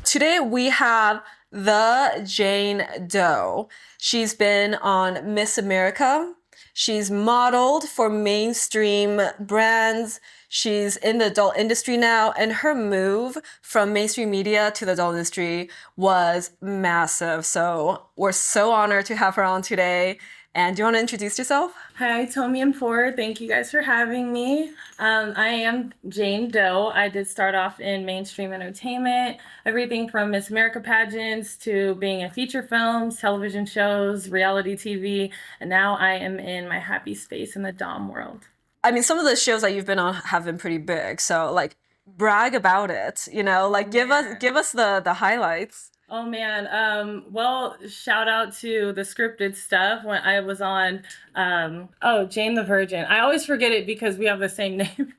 Today we have the Jayne Doe. She's been on Miss America. She's modeled for mainstream brands. She's in the adult industry now, and her move from mainstream media to the adult industry was massive. So we're so honored to have her on today. And do you want to introduce yourself? Hi, Tomie and Ford. Thank you guys for having me. I am Jayne Doe. I did start off in mainstream entertainment, everything from Miss America pageants to being in feature films, television shows, reality TV, and now I am in my happy space in the Dom world. I mean, some of the shows that you've been on have been pretty big. So like brag about it, give us the highlights. Oh man, well, shout out to the scripted stuff when I was on, Jane the Virgin. I always forget it because we have the same name.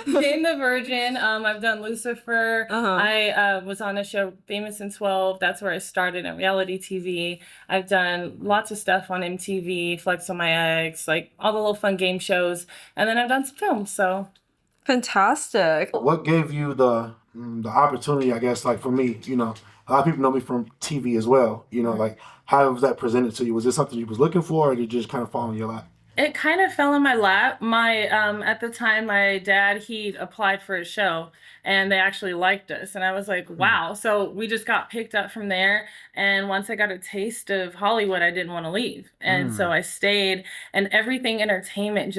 Jane the Virgin. I've done Lucifer. I was on the show Famous in 12. That's where I started in reality TV. I've done lots of stuff on MTV, Flex on My Ex, like all the little fun game shows. And then I've done some films, so. Fantastic. What gave you the opportunity, I guess, like for me, a lot of people know me from TV as well, like how was that presented to you? Was this something you was looking for or did it just kind of fall in your lap? It kind of fell in my lap. At the time, my dad, he applied for a show and they actually liked us. And I was like, wow. So we just got picked up from there. And once I got a taste of Hollywood, I didn't want to leave. And so I stayed, and everything entertainment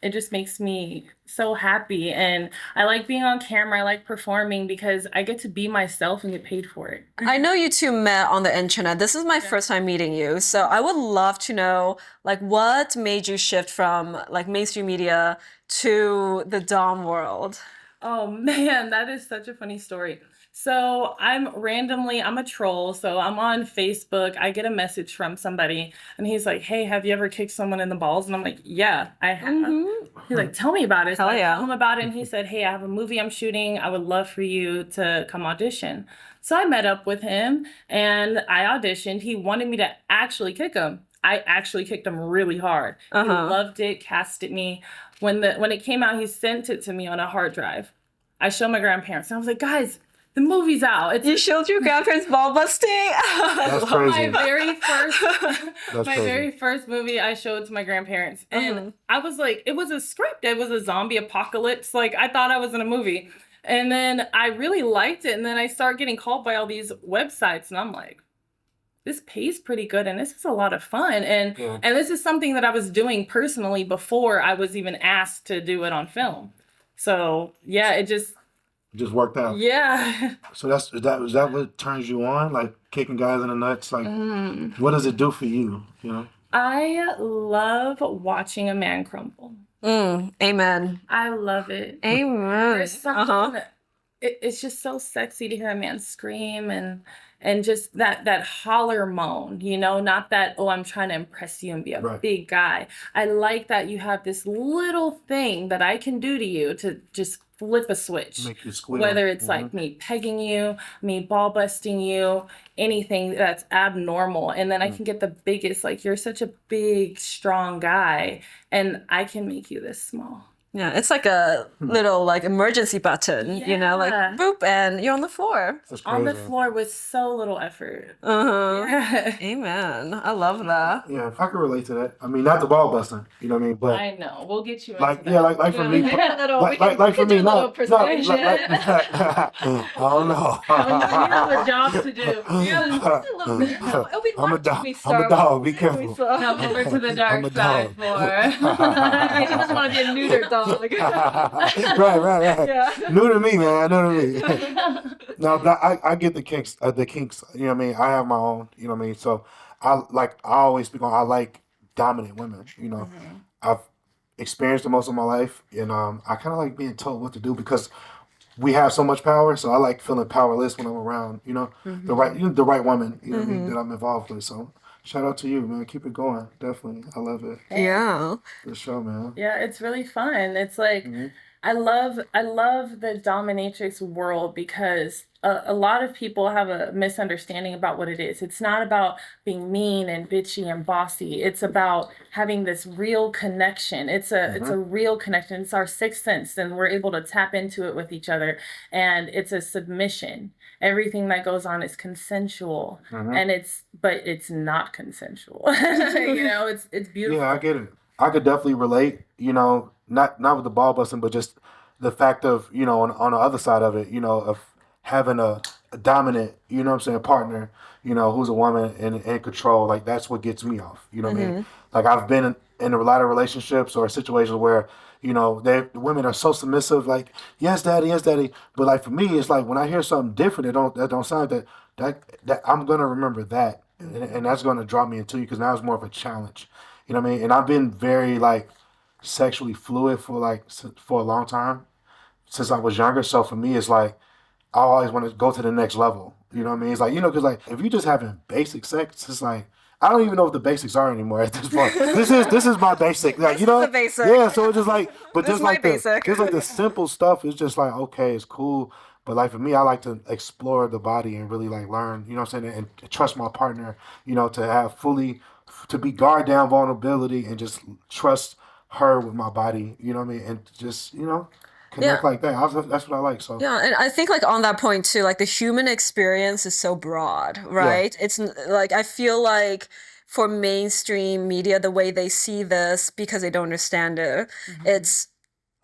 it just makes me so happy. And I like being on camera. I like performing because I get to be myself and get paid for it. I know you two met on the internet. This is my first time meeting you. So I would love to know, like, what made you shift from like mainstream media to the Dom world? Oh man, that is such a funny story. So I'm a troll. So I'm on Facebook. I get a message from somebody and he's like, hey, have you ever kicked someone in the balls? And I'm like, yeah, I have. He's like, tell me about it. So I tell him about it. And he said, hey, I have a movie I'm shooting. I would love for you to come audition. So I met up with him and I auditioned. He wanted me to actually kick him. I actually kicked him really hard. He loved it, casted me. When it came out, he sent it to me on a hard drive. I showed my grandparents and I was like, guys, the movie's out. You showed your grandparents ball busting? That's crazy. Very first movie I showed to my grandparents. And I was like, it was a script. It was a zombie apocalypse. Like, I thought I was in a movie. And then I really liked it. And then I started getting called by all these websites. And I'm like, this pays pretty good and this is a lot of fun. And this is something that I was doing personally before I was even asked to do it on film. So yeah, it just worked out. Yeah. So is that what turns you on? Like kicking guys in the nuts? Like what does it do for you? I love watching a man crumble. Amen. I love it. Amen. There's something it's just so sexy to hear a man scream and just that holler moan, not that, oh, I'm trying to impress you and be a big guy. I like that you have this little thing that I can do to you to just flip a switch. Make you squeal. Whether it's like me pegging you, me ball busting you, anything that's abnormal. And then I can get the biggest, like, you're such a big, strong guy, and I can make you this small. Yeah, it's like a little like emergency button, like boop, and you're on the floor. On the floor with so little effort. Yeah. Amen. I love that. Yeah, if I could relate to that. I mean, not the ball busting, you know what I mean? But I know. We'll get you like for me, like for me, not I don't know. You have a job to do. I'm a dog. Be careful. Come over to the dark side for. I just want to be a neuter dog. Right. Yeah. New to me, man. No, but I get the kinks. You know what I mean? I have my own. You know what I mean? So I always speak on. I like dominant women. I've experienced it most of my life, and I kind of like being told what to do because we have so much power. So I like feeling powerless when I'm around. The right woman. You know what I mean? That I'm involved with. So. Shout out to you, man. Keep it going. Definitely. I love it. Yeah. Good show, man. Yeah, it's really fun. It's like I love the dominatrix world because a lot of people have a misunderstanding about what it is. It's not about being mean and bitchy and bossy. It's about having this real connection. It's a real connection. It's our sixth sense, and we're able to tap into it with each other. And it's a submission. Everything that goes on is consensual, and but it's not consensual. It's beautiful. Yeah, I get it. I could definitely relate. Not with the ball busting, but just the fact of on the other side of it, of having a dominant, what I'm saying, partner, who's a woman and in control. Like that's what gets me off. You know what I mean? Like I've been in a lot of relationships or situations where the women are so submissive, like yes, daddy. But like for me, it's like when I hear something different, that don't sound that I'm gonna remember that, and that's gonna draw me into you because now it's more of a challenge. You know what I mean? And I've been very like sexually fluid for a long time since I was younger. So for me, it's like I always want to go to the next level. You know what I mean? It's like because like if you just having basic sex, it's like I don't even know what the basics are anymore at this point. This is my basic. Like This is the basic. yeah. So it's just like, but This there's is my like basic. there's like the simple stuff. It's just like okay, it's cool. But like for me, I like to explore the body and really like learn. You know what I'm saying? And trust my partner. To have to be guard down vulnerability and just trust her with my body. You know what I mean? And just connect like that. That's what I like. So Yeah, and I think like on that point too, like the human experience is so broad, yeah. right? Like I feel like for mainstream media, the way they see this because they don't understand it, it's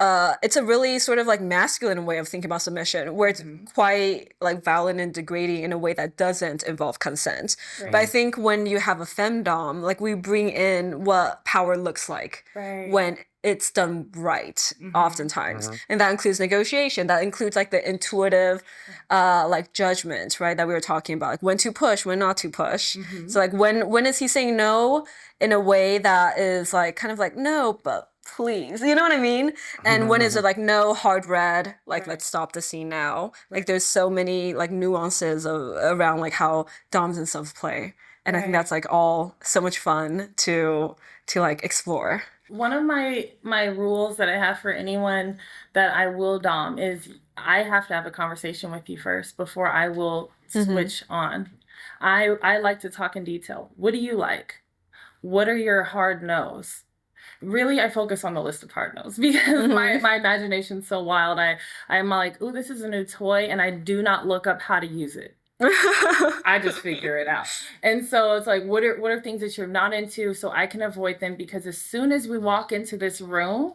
it's a really sort of like masculine way of thinking about submission, where it's quite like violent and degrading in a way that doesn't involve consent. But I think when you have a femdom, like we bring in what power looks like when it's done right, oftentimes. And that includes negotiation, that includes like the intuitive like judgment, right? That we were talking about, like when to push, when not to push. So like when is he saying no in a way that is like kind of like no, but please, you know what I mean? And when is it like no, hard red, like let's stop the scene now? Like there's so many like nuances around like how doms and subs play, and I think that's like all so much fun to like explore. One of my rules that I have for anyone that I will dom is I have to have a conversation with you first before I will switch on. I like to talk in detail. What do you like? What are your hard no's? Really, I focus on the list of hard no's because my imagination's so wild. I'm like, ooh, this is a new toy, and I do not look up how to use it. I just figure it out. And so it's like, what are things that you're not into so I can avoid them? Because as soon as we walk into this room,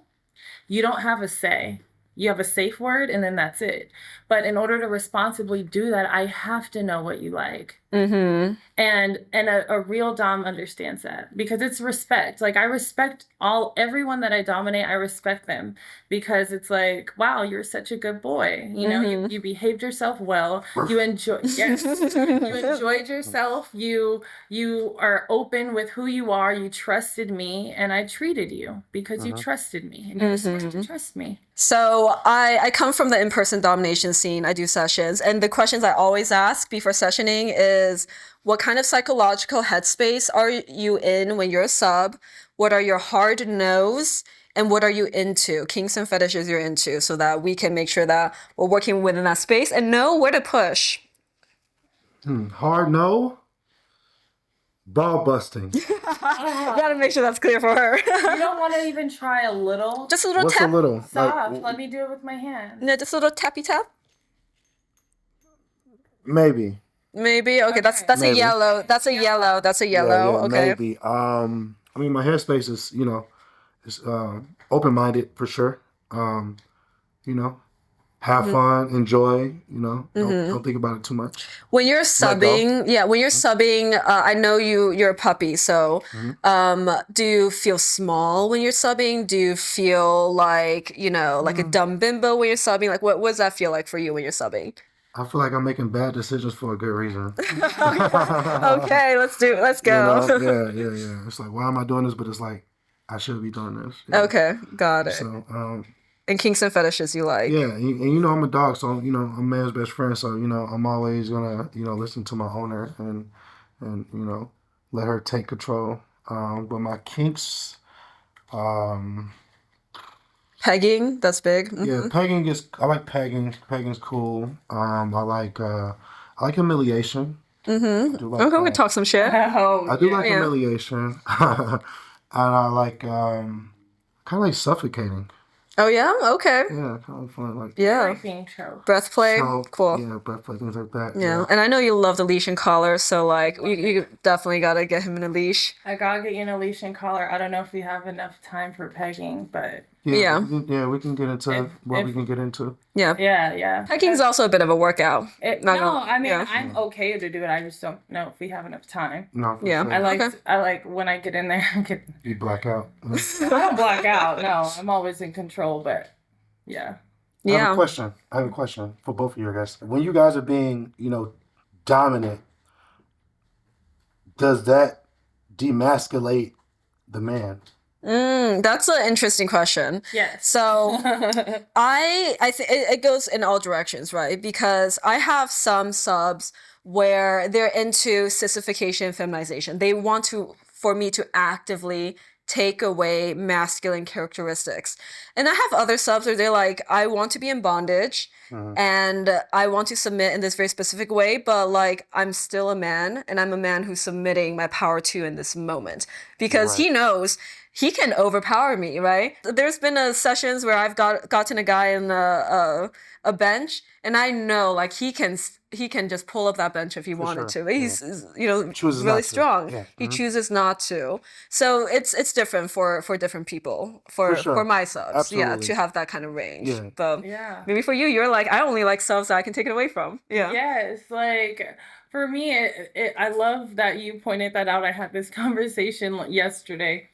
you don't have a say. You have a safe word, and then that's it. But in order to responsibly do that, I have to know what you like. And a real dom understands that because it's respect. Like I respect everyone that I dominate. I respect them because it's like, wow, you're such a good boy. You behaved yourself well. You enjoyed yourself. You are open with who you are. You trusted me, and I treated you because you trusted me, and you were supposed to trust me. So I come from the in-person domination scene. I do sessions, and the questions I always ask before sessioning is, what kind of psychological headspace are you in when you're a sub? What are your hard no's? And what are you into? Kinks and fetishes you're into, so that we can make sure that we're working within that space and know where to push. Hard no. Ball busting. Gotta make sure that's clear for her. You don't want to even try a little? Just a little What's tap. a little? Soft. Like, Let me do it with my hand. No, just a little tappy tap. maybe. Maybe. Okay, that's Maybe. a yellow. That's a yellow. That's a yellow. Yeah, okay. maybe. I mean, my headspace is, is open-minded for sure. Have fun, enjoy. Don't think about it too much. When you're subbing, I know you're a puppy, so do you feel small when you're subbing? Do you feel like, like a dumb bimbo when you're subbing? Like what does that feel like for you when you're subbing? I feel like I'm making bad decisions for a good reason. Okay, let's go. Yeah. It's like, why am I doing this? But it's like, I should be doing this. Yeah. Okay, got it. So, and kinks and fetishes you like. yeah, and I'm a dog, so I'm man's best friend. So I'm always gonna listen to my owner and let her take control. But my kinks, Pegging, that's big. Yeah, pegging is. I like pegging. Pegging's cool. I like humiliation. I do like Okay, we that. talk some shit. Oh, I do like Yeah. humiliation, and I like kind of like suffocating. Oh yeah, okay. Yeah, kind of fun. Like I Yeah. like being choked. Breath play, choke. cool. Yeah, breath play, things like that. Yeah, and I know you love the leash and collar, so like you definitely gotta get him in a leash. I gotta get you in a leash and collar. I don't know if we have enough time for pegging, but Yeah. We can get into what we can get into. Yeah. yeah. Pegging's also a bit of a workout. Not No, gonna- I mean yeah. I'm okay to do it. I just don't know if we have enough time. No, for Yeah. sure. Okay. I like when I get in there. You black out. I don't black out. No, I'm always in control. But yeah. I have a Yeah. question. I have a question for both of you guys. When you guys are being, dominant, does that demasculate the man? That's an interesting question. Yes. So I think it goes in all directions, right? Because I have some subs where they're into sissification and feminization. They want for me to actively take away masculine characteristics. And I have other subs where they're like, I want to be in bondage and I want to submit in this very specific way, but like I'm still a man and I'm a man who's submitting my power to in this moment because he knows he can overpower me, right? There's been sessions where I've gotten a guy in a bench, and I know like he can just pull up that bench if he wanted sure. to. He's Chooses really not to. strong. Yeah. He chooses not to. So it's different for different people. For sure. my subs, yeah, Absolutely. to have that kind of range. Yeah. But Yeah. maybe for you, you're like, I only like subs that I can take it away from. Yeah. Yes, like for me, I love that you pointed that out. I had this conversation yesterday.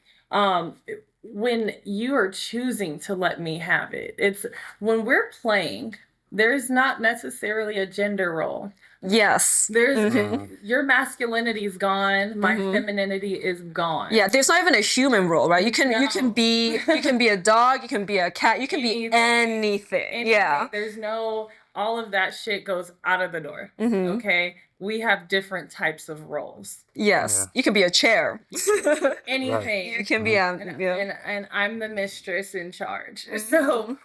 When you are choosing to let me have it, it's when we're playing, there's not necessarily a gender role. Yes. There's your masculinity is gone, my femininity is gone. Yeah, there's not even a human role, right? You can be a dog, you can be a cat, you can be anything. Yeah. There's no, all of that shit goes out of the door. Okay. We have different types of roles. Yes. You can be a chair. Anything. You can be And I'm the mistress in charge. So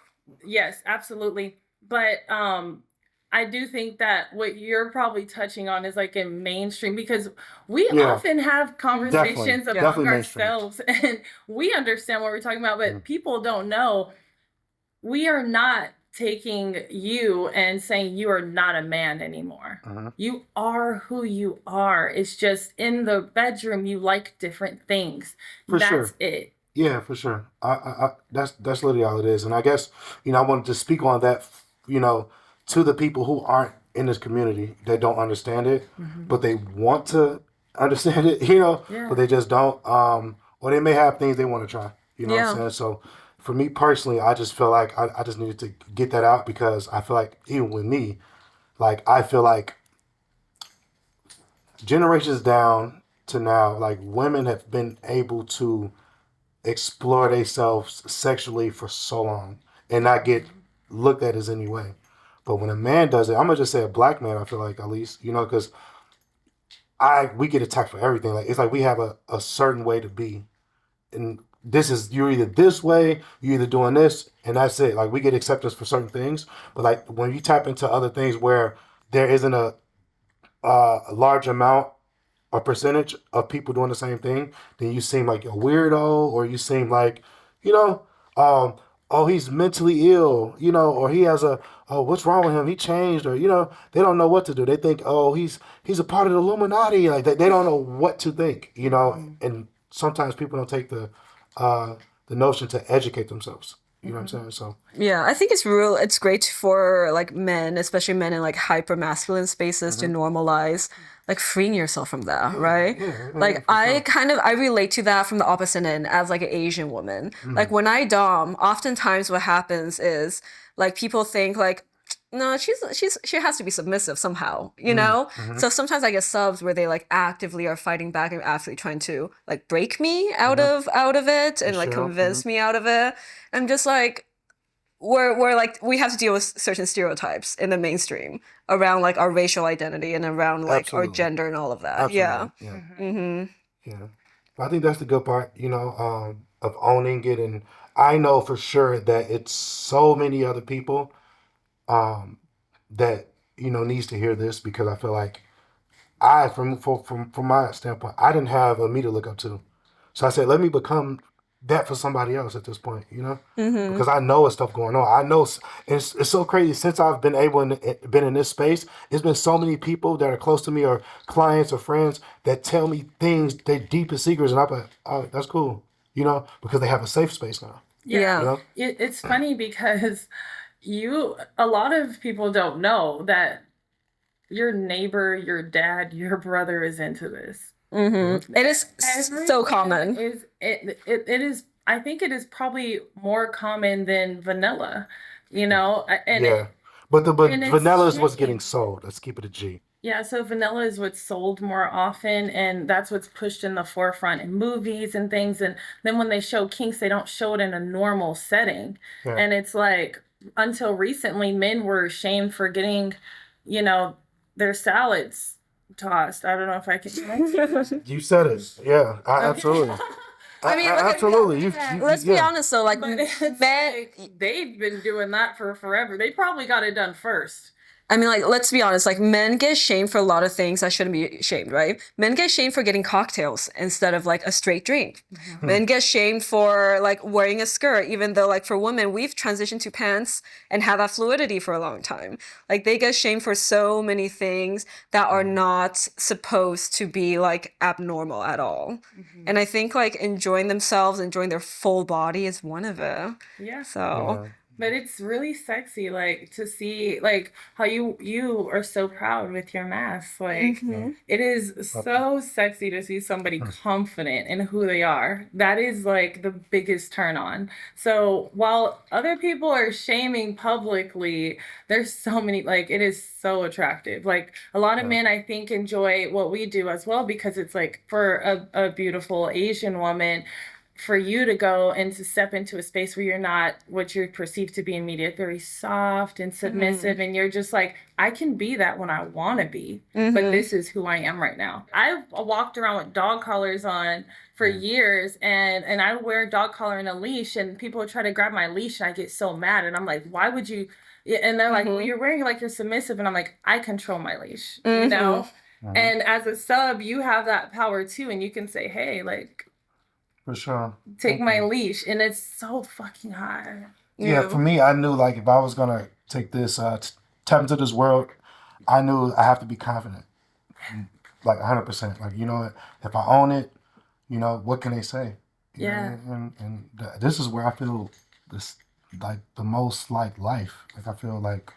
yes, absolutely. But I do think that what you're probably touching on is like in mainstream, because we often have conversations about ourselves and we understand what we're talking about, but people don't know. We are not taking you and saying you are not a man anymore. You are who you are. It's just in the bedroom you like different things. That's it. Yeah, for sure. I that's literally all it is. And I guess I wanted to speak on that. To the people who aren't in this community, they don't understand it, but they want to understand it. But they just don't. Or they may have things they want to try. You know what I'm saying? So. For me personally, I just feel like I just needed to get that out because I feel like even with me, like I feel like generations down to now, like women have been able to explore themselves sexually for so long and not get looked at as any way. But when a man does it, I'm gonna just say a black man, I feel like at least, because we get attacked for everything. Like it's like we have a certain way to be. And you're either this way, you're either doing this, and that's it. Like we get acceptance for certain things, but like when you tap into other things where there isn't a large amount or percentage of people doing the same thing, then you seem like a weirdo, or you seem like, oh, he's mentally ill, or he has what's wrong with him? He changed, or they don't know what to do. They think, oh, he's a part of the Illuminati. Like they don't know what to think, and sometimes people don't take the notion to educate themselves. You know what I'm saying? So yeah, I think it's great for like men, especially men in like hyper masculine spaces, to normalize like freeing yourself from that, right? Like I relate to that from the opposite end as like an Asian woman. Like when I dom, oftentimes what happens is like people think like, no, she has to be submissive somehow, So sometimes I get subs where they like actively are fighting back and actively trying to like break me out of it and like convince me out of it. I'm just like, we're like we have to deal with certain stereotypes in the mainstream around like our racial identity and around like our gender and all of that. Absolutely. Yeah. Yeah. But I think that's the good part, of owning it and I know for sure that it's so many other people that needs to hear this, because I feel like from my standpoint, I didn't have a me to look up to, so I said, let me become that for somebody else at this point, because I know what's stuff going on. I know it's so crazy since I've been been in this space. It's been so many people that are close to me, or clients or friends, that tell me things, their deepest secrets, and I'm like, oh, that's cool, because they have a safe space now. Yeah. It's funny because a lot of people don't know that your neighbor, your dad, your brother is into this. It is so common. It is. I think it is probably more common than vanilla, and but and it's vanilla is what's changed. getting sold. Let's keep it a G. Yeah, so vanilla is what's sold more often, and that's what's pushed in the forefront in movies and things. And then when they show kinks, they don't show it in a normal setting. Yeah. And it's like, until recently, men were shamed for getting, their salads tossed. I don't know if I can. You said it. Yeah, absolutely. I mean, absolutely. Let's be honest though, like, But it's men, like, they've been doing that for forever. They probably got it done first. I mean, like, let's be honest, like, men get shamed for a lot of things that shouldn't be shamed, right? Men get shamed for getting cocktails instead of, like, a straight drink. Men get shamed for, like, wearing a skirt, even though, like, for women, we've transitioned to pants and had that fluidity for a long time. Like, they get shamed for so many things that are not supposed to be, like, abnormal at all. And I think, like, enjoying themselves, enjoying their full body is one of it. Yeah. So... But it's really sexy, like, to see, like, how you are so proud with your mask. Like, it is so sexy to see somebody confident in who they are. That is, like, the biggest turn on. So while other people are shaming publicly, there's so many, like, it is so attractive. Like, a lot of men, I think, enjoy what we do as well, because it's like, for a beautiful Asian woman, for you to go and to step into a space where you're not what you're perceived to be in media, very soft and submissive, and you're just like, I can be that when I want to be, but this is who I am right now. I walked around with dog collars on for years, and I wear a dog collar and a leash, and people would try to grab my leash, and I get so mad, and I'm like, why would you? And they're like, well, you're wearing like you're submissive, and I'm like, I control my leash, And as a sub, you have that power too, and you can say, hey, like, for sure, take my leash, and it's so fucking hot. Yeah, for me, I knew, like, if I was gonna take this, tap into this world, I knew I have to be confident, like 100%. Like, if I own it, what can they say? And this is where I feel this, like, the most like life. Like, I feel like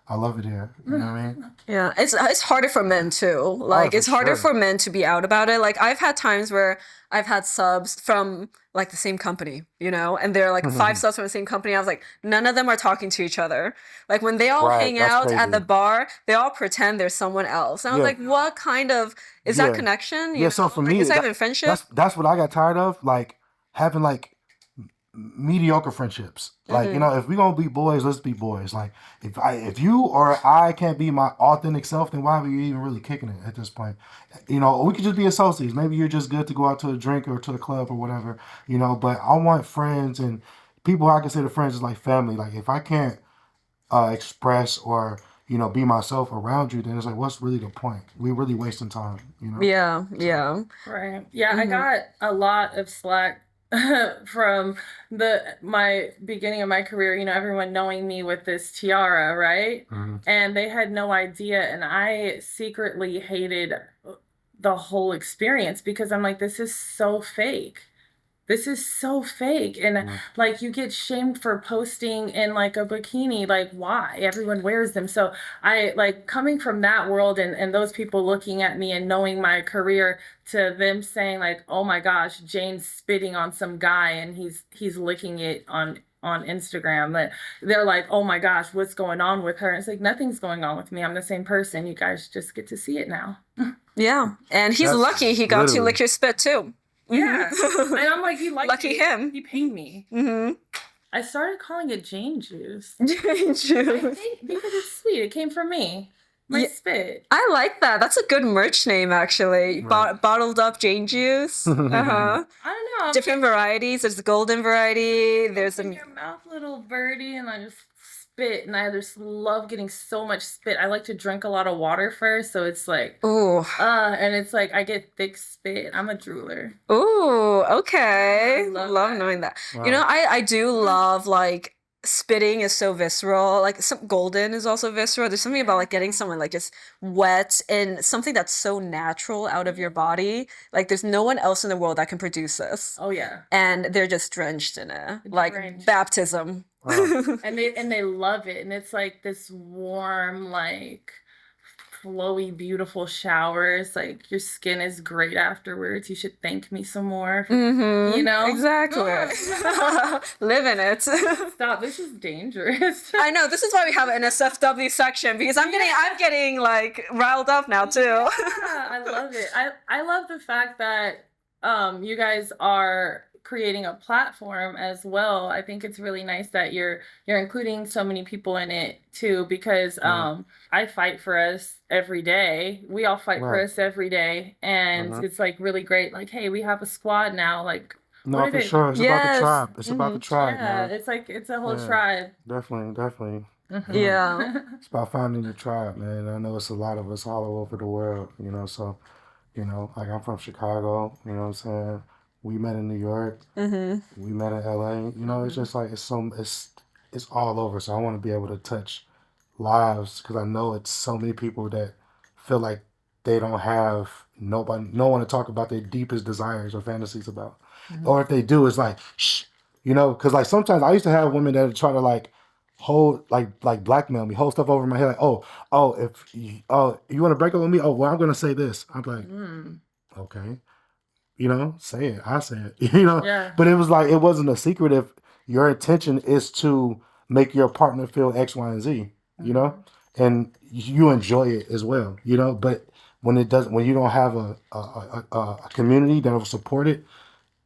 I love it here. You know what I mean? Yeah, it's harder for men too. Like, it's harder for men to be out about it. Like, I've had times where I've had subs from, like, the same company, and they're like 5 subs from the same company. I was like, none of them are talking to each other. Like, when they all hang out at the bar, they all pretend there's someone else. And I was like, what kind of is that connection? You know? So for me, is that even friendship? That's what I got tired of. Like, having, like, mediocre friendships. Like, if we gonna be boys, let's be boys. Like, if you or I can't be my authentic self, then why are we even really kicking it at this point? We could just be associates. Maybe you're just good to go out to a drink or to a club or whatever, but I want friends and people I consider friends is like family. Like, if I can't express or be myself around you, then it's like, what's really the point? We're really wasting time, Yeah. Right. Yeah, I got a lot of slack from my beginning of my career, everyone knowing me with this tiara, right? And they had no idea, and I secretly hated the whole experience, because I'm like, this is so fake. This is so fake. And like, you get shamed for posting in like a bikini. Like, why? Everyone wears them. So I, like, coming from that world and those people looking at me and knowing my career, to them saying like, oh my gosh, Jayne's spitting on some guy and he's licking it on Instagram. That they're like, oh my gosh, what's going on with her? It's like, nothing's going on with me. I'm the same person. You guys just get to see it now. Yeah. And he's lucky he got to lick your spit too. Yeah. And I'm like, lucky him. He paid me. I started calling it Jayne juice. Jayne juice. I think because it's sweet. It came from me. my Yeah. spit. I like that. That's a good merch name, actually. Right. Bottled up Jane juice. Uh-huh. I don't know. Different varieties. There's the golden variety. There's in a your mouth, little birdie, and I just spit, and I just love getting so much spit. I like to drink a lot of water first, so it's like, ooh. and it's like I get thick spit. I'm a drooler. Ooh, okay. I love Love that. knowing that. Wow. You know, I do love like spitting is so visceral. Like some golden is also visceral. There's something about like getting someone like just wet and something that's so natural out of your body. Like there's no one else in the world that can produce this. Oh yeah. And they're just drenched in it. Like Drenched. baptism. Wow. And they love it, and it's like this warm, like flowy, beautiful showers. Like your skin is great afterwards. You should thank me some more. Mm-hmm. You know? Exactly. Live in it. Stop. This is dangerous. I know, this is why we have an SFW section, because I'm getting like riled up now too. Yeah, I love it. I love the fact that you guys are creating a platform as well. I think it's really nice that you're including so many people in it too, because I fight for us every day. We all fight for Right. us every day, and it's like really great. Like, hey, we have a squad now. Like, No, what for if it- sure. It's about Yes. the tribe. It's about the tribe, yeah, man. it's like it's a whole Yeah. tribe. Definitely. Yeah. It's about finding your tribe, man. I know it's a lot of us all over the world, you know. So, you know, like I'm from Chicago, you know what I'm saying? We met in New York. Mm-hmm. We met in LA. You know, it's just like it's all over. So I want to be able to touch lives because I know it's so many people that feel like they don't have no one to talk about their deepest desires or fantasies about, or if they do, it's like shh, you know, because like sometimes I used to have women that would try to like hold like blackmail me, hold stuff over my head, like if you want to break up with me, well I'm gonna say this. I'm like okay. You know, say it. I say it. You know, Yeah. but it was like it wasn't a secret if your intention is to make your partner feel X, Y, and Z. You know, and you enjoy it as well. You know, but when it doesn't, when you don't have a community that will support it,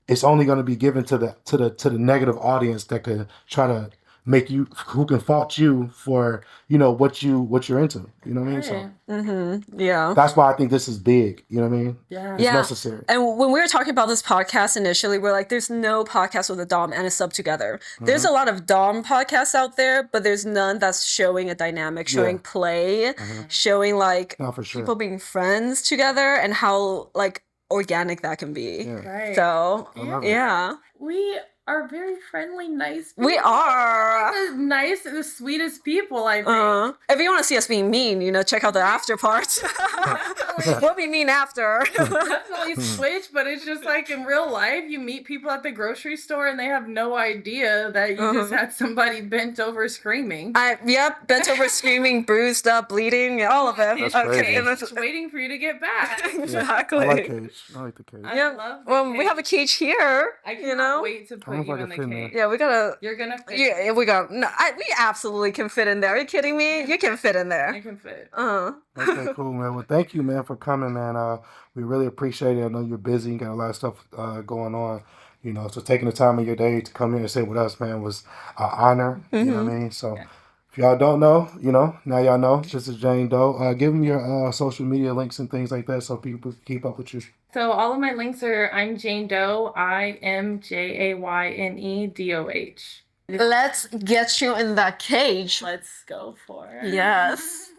it's only going to be given to the negative audience that could try to make you, who can fault you for, you know, what you're into. You know what I mean? So Right. Mm-hmm. Yeah. that's why I think this is big. You know what I mean? Yeah. It's Yeah. necessary. And when we were talking about this podcast initially, we're like, there's no podcast with a Dom and a sub together. There's a lot of Dom podcasts out there, but there's none that's showing a dynamic, showing play, showing like No, for sure. people being friends together and how like organic that can be. Yeah. Right. So, I love it. yeah. We are very friendly, nice people. We are. The nicest, the sweetest people, I think. If you want to see us being mean, you know, check out the after part. We'll be mean after. Definitely switch, but it's just like in real life, you meet people at the grocery store and they have no idea that you just had somebody bent over screaming. Yep, bent over, screaming, bruised up, bleeding, all of it. That's crazy. Just waiting for you to get back. Exactly. I like cage. I like the cage. I Yeah. love the Well, we cage. have a cage here. I cannot you know. wait to put I don't you know if I in the can fit in cage. Yeah, we gotta. You're gonna fit. Yeah, we got. No, we absolutely can fit in there. Are you kidding me? You can fit in You there. can fit. Okay, cool, man. Well, thank you, man, for coming, man. We really appreciate it. I know you're busy, you got a lot of stuff going on, you know. So taking the time of your day to come here and sit with us, man, was an honor. You know what I mean? So if y'all don't know, you know, now y'all know. This is Jayne Doe. Give them your social media links and things like that so people can keep up with you. So all of my links are I'm Jayne Doe, IMJayneDoh. Let's get you in that cage. Let's go for it. Yes.